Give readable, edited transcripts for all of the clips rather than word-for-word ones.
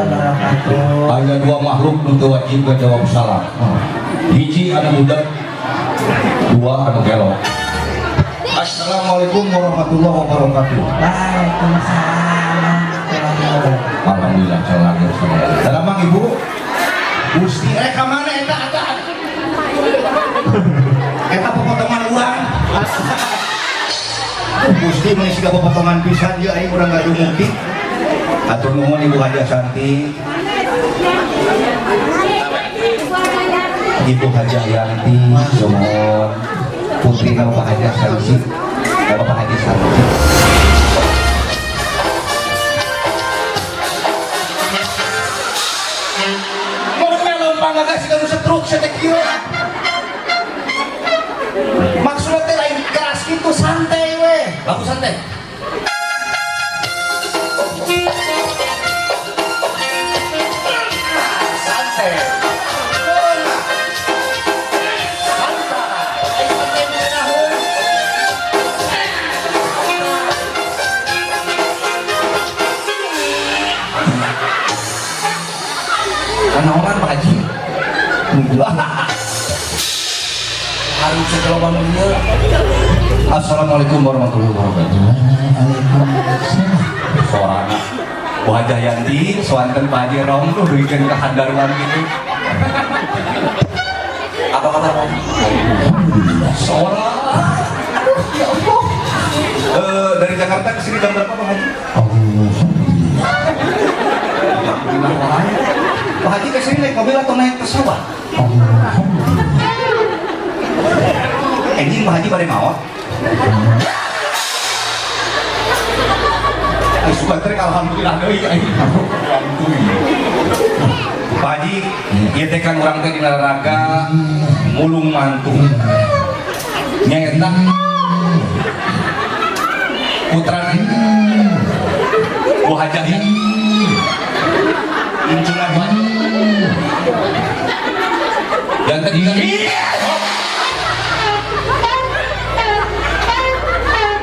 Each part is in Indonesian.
wabarakatuh. Hanya dua makhluk untuk wajib menjawab salam. Hiji anu budak, dua anu gelok. Assalamualaikum warahmatullahi wabarakatuh. Waalaikumsalam. Alhamdulillah salam semua. Salam ibu. Gusti ka mana eta eta? Eta pepotongan uang. Gusti mengisi pepotongan pisan je aing urang gaduh mukti. Atur nuhun Ibu Haja Santi. Ibu Haja Yanti, nuhun. Putri Bapak Haja Santi. Bapak Haji Santi. Magasih kamu setruk setekio. Maksudnya teh lain keras gitu, santai weh. Lagu santai. Santai. Orang Pak Haji harus segera bangun dia. Assalamualaikum warahmatullahi wabarakatuh. Suarana Bu Haja Yanti soanten Pak Haji Rom tuh bikin kehandaruan gitu. Apa kata Pak Haji? Suara ya Allah. Dari Jakarta ke sini jam berapa Pak Haji? Pak Haji kesini naik mobil atau naik pesawat? Ini Pak Haji pada mau? Suka terik alhamdulillah deh ini. Pak Haji, ieu teh kan urang teh di neraka mulung mantu. Nyaeta putrana Bu Haja Inculah dan tadi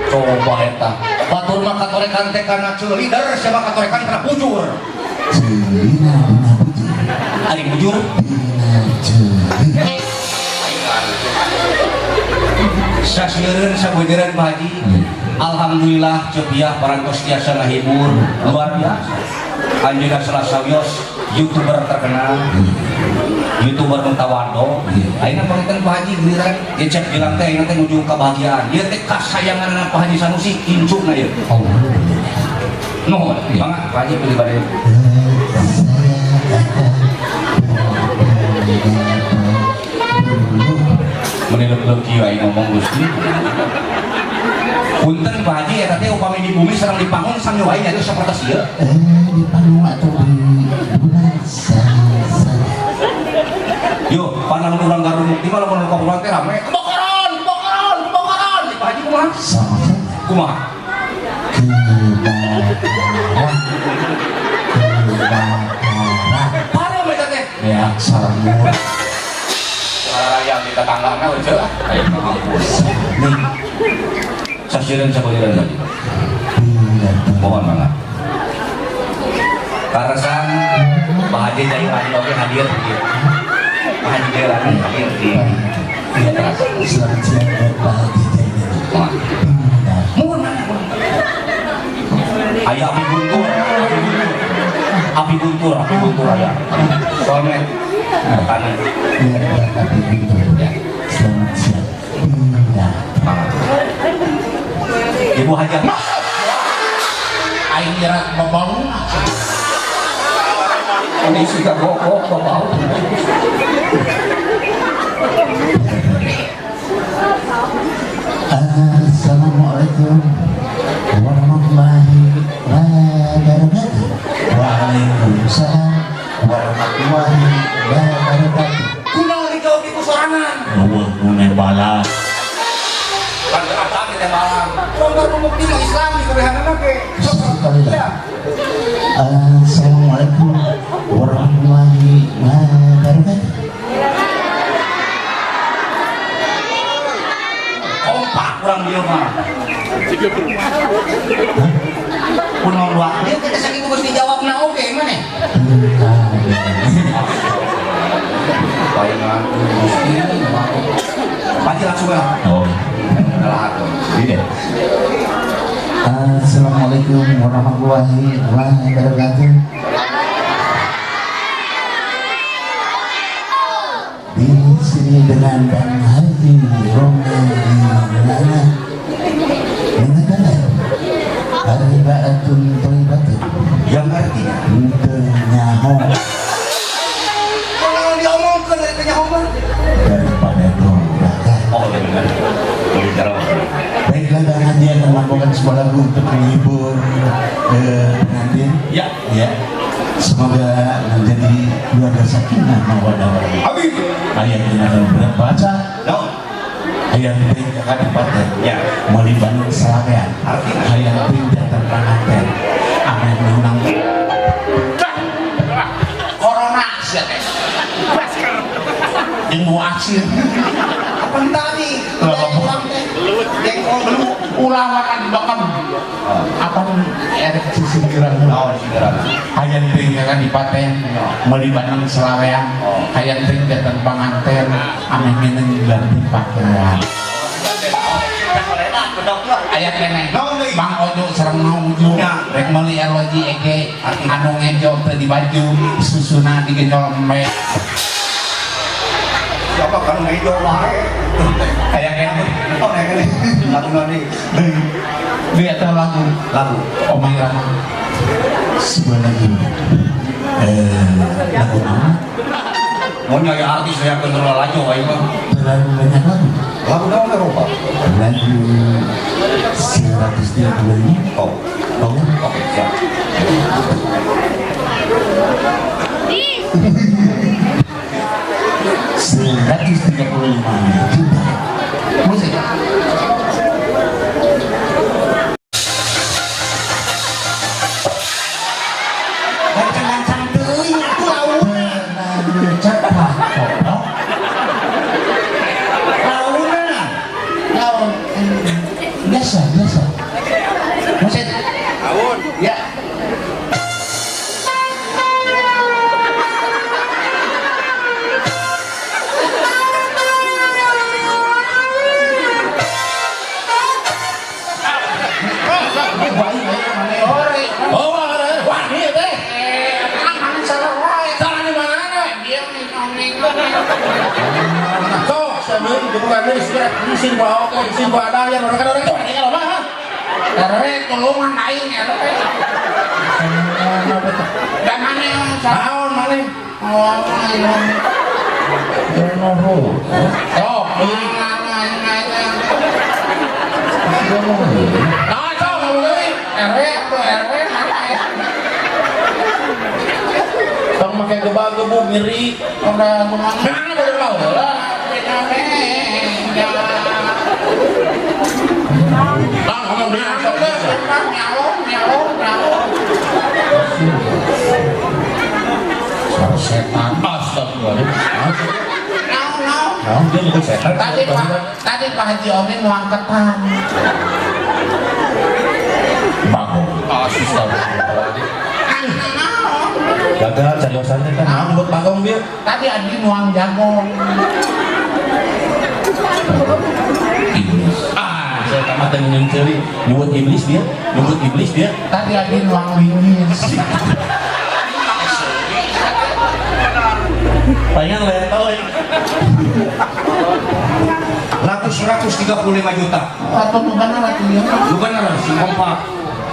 coba eta batur mah katorekan teh kana ceulider siapa katorekan kana bujur ari bujur sasieun sabeueureun Pak Haji alhamdulillah cepiah parantos tiasa ngahibur luar biasa. Anjuna salah sawios YouTuber terkenal, YouTuber mentawado. Ayeuna panginten Pak Haji giliran ngecek bilang teh ayeuna teh nuju kebahagiaan. Ieu teh kasayangan Pak Haji Sanusi incuna ieu. Nuhun, mangga Pak Haji pilih bade. Menilep-lep kieu aing ngomong Gusti. Punten Pak Haji eta teh upami di bumi sareng di pangun sami wae nya sapertos ieu. Di panung atau di bulan Yo, panang urang garumuk di mana mun urang teh rame. Kebakaran. Pak Haji kumaha? Kumaha? Parah eta teh. Ya, salam. Yang di tetanggana we ceula. Ayo mampus. Nih. Sasieun sabeueureun tadi. Mohon mangga. Karasan Pak Haji dari Haji oke hadir di Pak Haji Jailani hadir di atas. Selamat siang Pak Haji Jailani. Mohon aya api guntur aya. Soalnya kanan. Api guntur. Selamat siang. Ibu Haja. Aing kira bau. Ini sudah bau. Assalamualaikum warahmatullahi wabarakatuh. Waalaikumsalam warahmatullahi wabarakatuh. Kunaon dijawab iku sorangan? Eueuh nu balas. Kan kata kita malam. Longgar pembukti Islam di kebehanana ge. Assalamualaikum warahmatullahi wabarakatuh. Kompak kurang dia mah. Kunaon wae kita sakitu geus dijawabna oge mane. cuma. Oh. Iya. Assalamualaikum warahmatullahi wabarakatuh. Di sini dengan Bang Haji Romana mengatakan Arba'atun Thayyibatun Yang artinya Tenyaho kalau diomongkan dari kenyahoman daripada doa. oh iya benar bicara Baiklah, Bang Haji akan melakukan sebuah lagu untuk menghibur pengantin. ya Semoga menjadi keluarga sakinah mawaddah warahmah. Amin Ayat ini akan berbaca. no Ayat ini akan dipakai. ya Meliban selawean. Artinya? Ayat ini datang panganten. Amin menang. corona sih teh Yang mau aksi. apa tadi jengkol dulu Ulawakan bakam. Apa erek sisingkiran. oh segera Ayat ini akan dipaten. Meliban selawean. Ayat ini datang panganten. Amin menang ganti pakaian. Ayat kene Bang Ojo sareng Ojo rek meuli ROJ ege anu ngejo teu di baju susuna digenjol embe siapa kan ngejo wae aya kene oh kene lagu nanti deui eta lagu lagu Omay Rama sebuah lagu lagu nama mau nyari artis saya kenal lagi wae mah terlalu banyak lagu lagu naon Eropa lagu 135 oh oke siap 135 juta musik. Gancang-gancang teuing aku launa. Terlalu cepat goblok. Launa. Lawan biasa musik. Ya. Isin gua oke, isin gua ada yang orang-orang itu ini kalau mah. Karena tolongan lain ya. Dan mana yang tahun mana? Oh, oh, tong make gebag-gebug nyeri, udah mana boleh tahu lah. Bang, ngomong dia sok setan. Astagfirullahaladzim. Dia itu setan. Tadi Pak Haji Omin mau angkatan. Bangun. Astagfirullahaladzim. Gagal cariosannya kan. Nyebut bagong dia. Tadi Adi nuang jagung. Iblis. Saya tamat dengan ceri. Nyebut iblis dia. Tadi Adi nuang linggis. Pengen leto ya. Lagu 135 juta. Atau bukan lagi dia? Gubernur si kompak.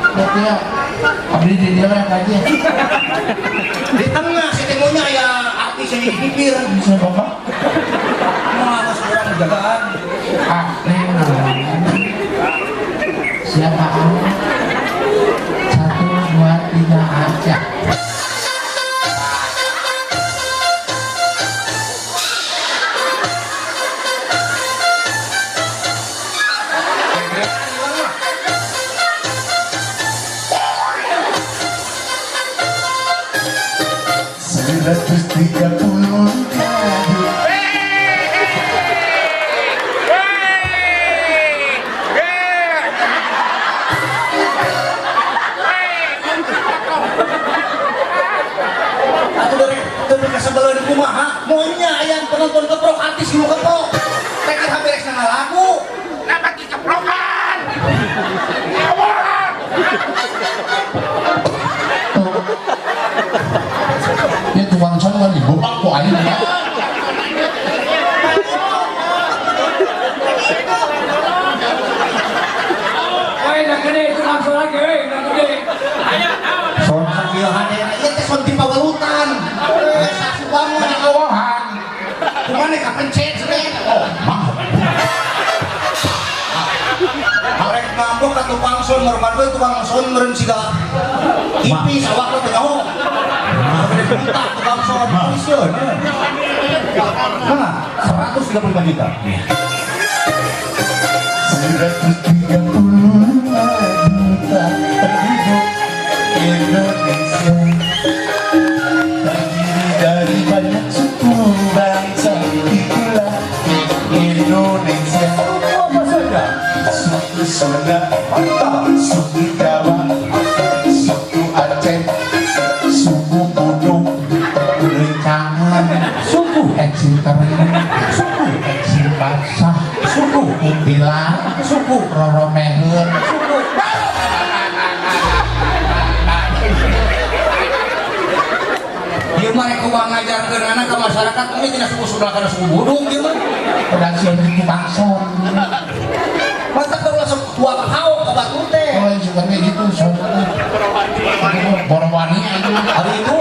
Berarti ya, abdi di dia yang aja. Di tengah si temunya ya artis yang di bibir. Bisa bapak? Mana seorang jagaan. Ah, neng. Siapa kamu? 1, 2, 3 aja. Seratus 30 kali. Aku dari kesebelah di kumaha. Maunya yang penonton keprok artis dulu keprok. Tekir hampir ekstra ngalah. Ya tukang son kan dibupak kok aja. Nak gede itu langsung lagi, nak gede. Son sakieu hadena ieu teh son ti pawelutan. Sasu bangun Banyak kawahan. kumaha kapencet cenah. Oh, mah. Arek ngambok ka tukang son normal we tukang son meureun siga tipis awakna teh nyaho. Buta tukang son pisieun. Mana? 135 juta. 135 juta penduduk Indonesia terdiri dari banyak suku bangsa, itulah Indonesia. Apa saja? Suku Sunda, suku Jawa, suku Aceh, suku Buduk, Rencangan, suku Eksil Kering, suku Eksil Basah, suku Kuntilan, suku Roro Meher, suku Ieu mah rek uang ngajarkeun anak ka masyarakat ini tina suku sebelah kana suku Buduk ieu mah. Pedasian itu bangson. Mantap kalau langsung tua kau ke batu teh. Oh, sukanya gitu, soalnya Borowani itu. Hari itu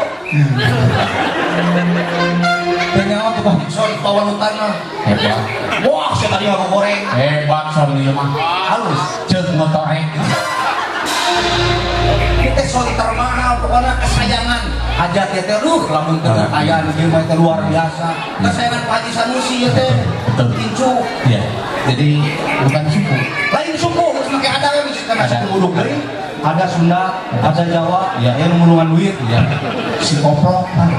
ternyata tukang son pawalutan mah. Hebat. Wah, saya tadi aku goreng. Hebat son ieu mah. Halus, ceuk motorek. Kita son termahal pokoknya kesayangan. Hajat ya teh lamun teu ayaan ieu mah teh luar biasa. Kesayangan Pak Haji Sanusi ieu teh. Betul. Kincu. Iya. Jadi bukan suku. Lain suku, geus make ada we bisa kana Ada. suku Buduk deui. Ada Sunda, ada Jawa, Iya. yang ngulungan duit. Ya. Si Koprok kan.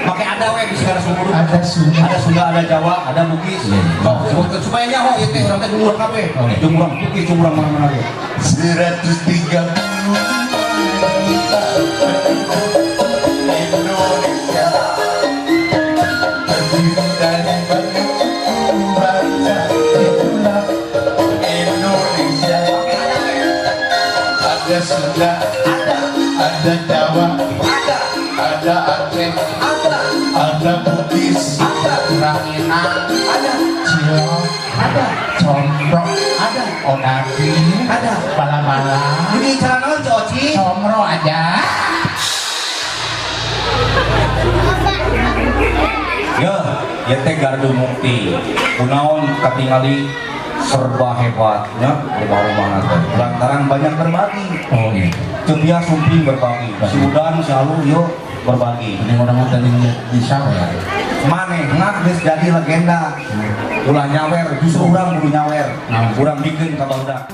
Pakai ada we bisa kana suku Buduk. Ada Sunda. Ada Sunda, ada Jawa, ada Bugis. Iya. Oh, sebutkeun supaya nyaho ieu teh urang teh jumurang kabeh. Oke. Jumurang Bugis, jumurang mana-mana ge. 130 juta Indonesia terdiri dari banyak suku bangsa, itulah Indonesia. Ada Sunda, ada Jawa, ada Aceh, ada Bugis, Ranginang, Cilok, Condro, Onati, Bala-bala, Ini cara naon Coci? Comro aja. Ya teh gardu mukti. Kunaon katingali serba hebatnya rumah-rumah teh. Lantaran banyak berbagi. Oh iya. Ceria sumping berbagi. Si Udan selalu yuk berbagi. Ini orang tadi bisa ya. Maneh ngak geus jadi legenda. Ulah nyawer, justru urang kudu nyawer. Urang bikin ka barudak.